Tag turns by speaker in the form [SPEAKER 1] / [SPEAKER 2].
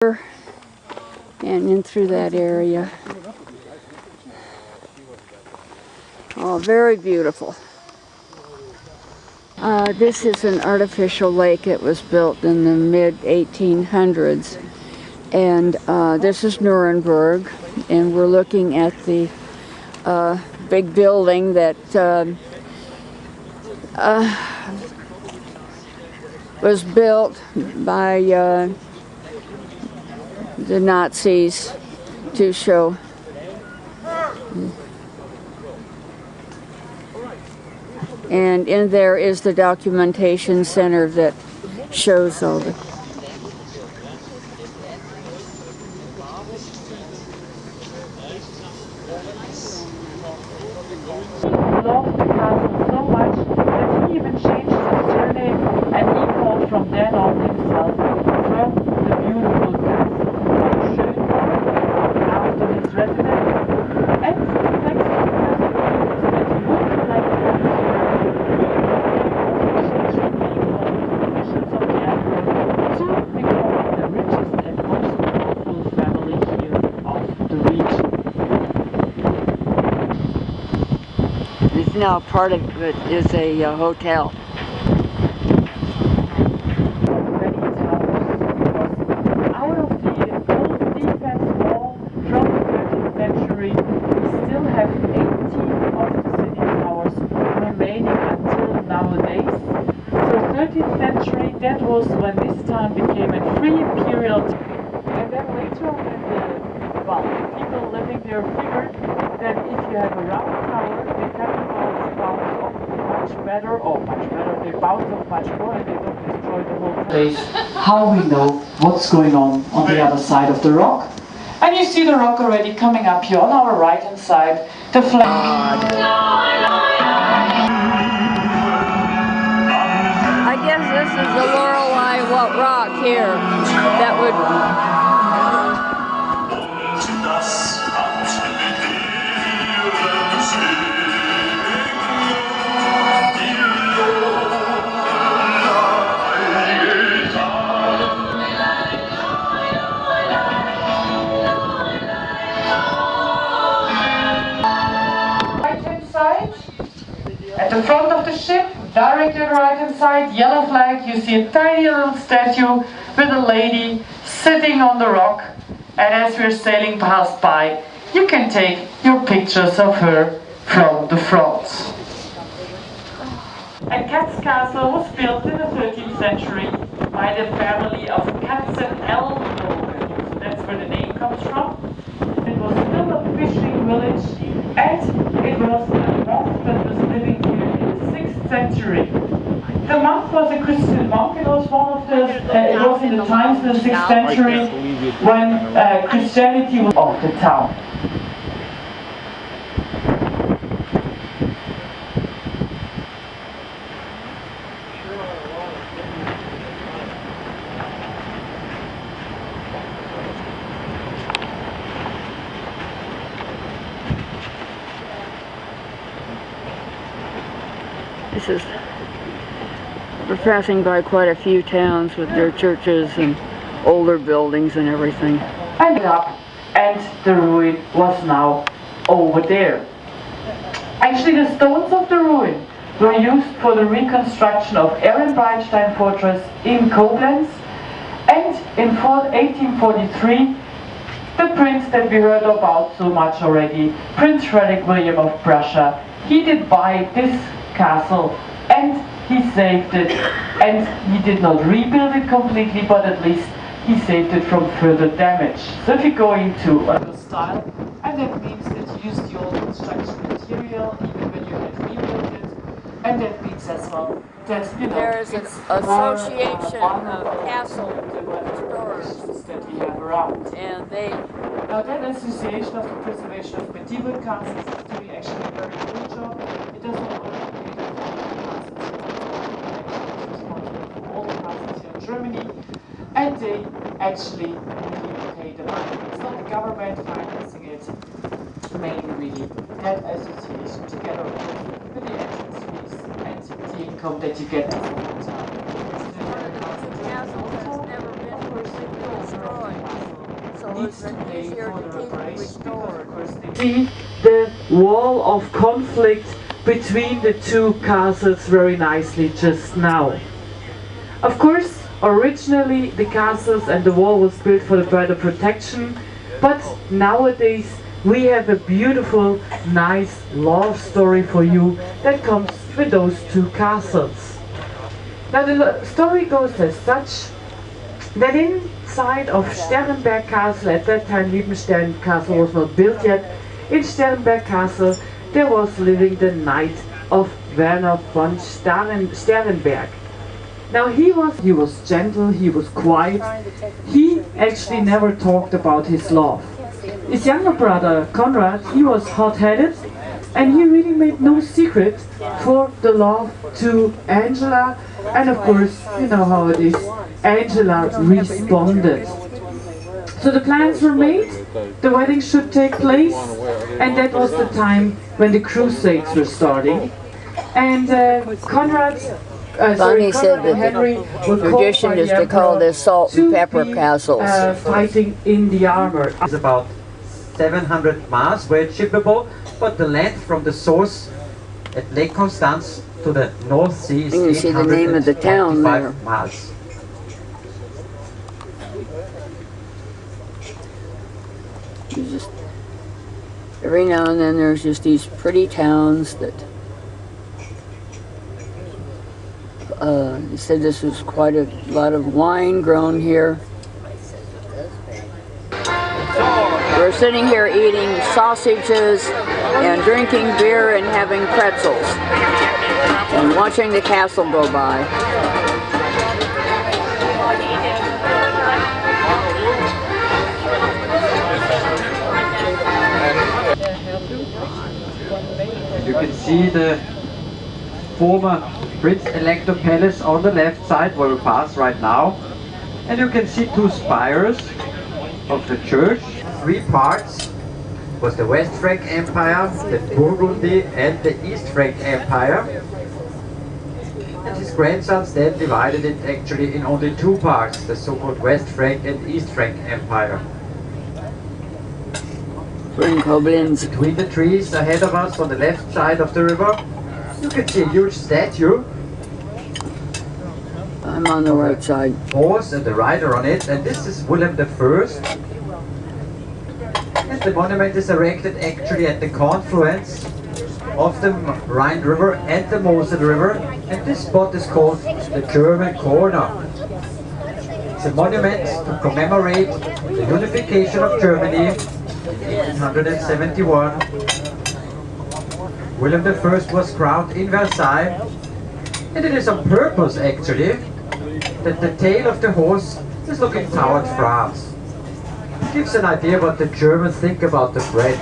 [SPEAKER 1] and in through that area. Oh, very beautiful. This is an artificial lake. It was built in the mid-1800s. And this is Nuremberg. And we're looking at the big building that was built by the Nazis to show. And in there is the documentation center that shows all the.
[SPEAKER 2] Loved the castle so much that he even changed his surname, and he called from then on himself from the beautiful castle of Schönborn after his residence. And next to the castle that he would like to have here, changed the name of the officials of the emperor to become the richest and most powerful family here of the region.
[SPEAKER 1] It's now part of it is a hotel.
[SPEAKER 2] Out of the old defense wall from the 13th century, we still have 18 of the city towers remaining until nowadays. So 13th century, that was when this town became a free imperial town. And then later on, people living there figured that if you have a round tower, they can bounce off much better, they bounce off much more and they don't destroy the whole place. How we know what's going on the other side of the rock. And you see the rock already coming up here on our right hand side, the flag.
[SPEAKER 1] I guess this is the Lorelei rock here that would.
[SPEAKER 2] At the front of the ship, directly on the right hand side, yellow flag, you see a tiny little statue with a lady sitting on the rock. And as we're sailing past by, you can take your pictures of her from the front. And Katz Castle was built in the 13th century by the family of Katzenelnbogen. So that's where the name comes from. It was still a fishing village, and it was a monk that was living here in the 6th century. The monk was a Christian monk. It was one of the. It was in the times of the 6th century when Christianity was of the town.
[SPEAKER 1] We're passing by quite a few towns with their churches and older buildings and everything.
[SPEAKER 2] And the ruin was now over there. Actually, the stones of the ruin were used for the reconstruction of Ehrenbreitstein fortress in Koblenz, and in 1843, the prince that we heard about so much already, Prince Frederick William of Prussia, he did buy this castle and he saved it, and he did not rebuild it completely, but at least he saved it from further damage. So if you go into a style, and that means that you use the old construction material even when you had rebuilt it, and that means as well that, you know,
[SPEAKER 1] there is an association of castle explorers
[SPEAKER 2] that we have around.
[SPEAKER 1] And they.
[SPEAKER 2] Now that association of the preservation of medieval castles is doing actually a very good job. It does not only all the castles here in Germany, and they actually really pay the money. It's not the government financing it, mainly really that association together with the entrance fees and the income that you get as a hotel.
[SPEAKER 1] Castle has never been for
[SPEAKER 2] needs to pay for the reparation because of course they see the wall of conflict between the two castles very nicely just now. Of course, originally the castles and the wall was built for the better protection, but nowadays we have a beautiful, nice love story for you that comes with those two castles. Now the story goes as such that inside of Sternberg Castle, at that time Liebenstein Castle was not built yet, in Sternberg Castle there was living the knight of Werner von Sternberg. Now he was gentle, he was quiet, he actually never talked about his love. His younger brother Conrad, he was hot-headed and he really made no secret for the love to Angela, and of course, you know how it is, Angela responded. So the plans were made, the wedding should take place, and that was the time when the Crusades were starting. And Conrad
[SPEAKER 1] Bonnie said that
[SPEAKER 2] Henry
[SPEAKER 1] the tradition is to call this salt and pepper castles.
[SPEAKER 2] Fighting in the armor.
[SPEAKER 3] It's about 700 miles where it's shippable, but the length from the source at Lake Constance to the North Sea is
[SPEAKER 1] You can see the name of the town there.
[SPEAKER 3] 825 miles.
[SPEAKER 1] Just, every now and then there's just these pretty towns that he said this was quite a lot of wine grown here. We're sitting here eating sausages and drinking beer and having pretzels and watching the castle go by.
[SPEAKER 3] You can see the former Prince Elector Palace on the left side where we pass right now, and you can see two spires of the church. Three parts was the West Frank Empire, the Burgundy and the East Frank Empire, and his grandsons then divided it actually in only two parts, the so-called West Frank and East Frank Empire.
[SPEAKER 1] We're in Koblenz.
[SPEAKER 3] Between the trees ahead of us on the left side of the river, you can see a huge statue.
[SPEAKER 1] I'm on the right side.
[SPEAKER 3] Horse and the rider on it, and this is William I. And the monument is erected actually at the confluence of the Rhine River and the Mosel River, and this spot is called the German Corner. It's a monument to commemorate the unification of Germany in 1871. William I was crowned in Versailles, and it is on purpose actually that the tail of the horse is looking toward France. It gives an idea what the Germans think about the bridge.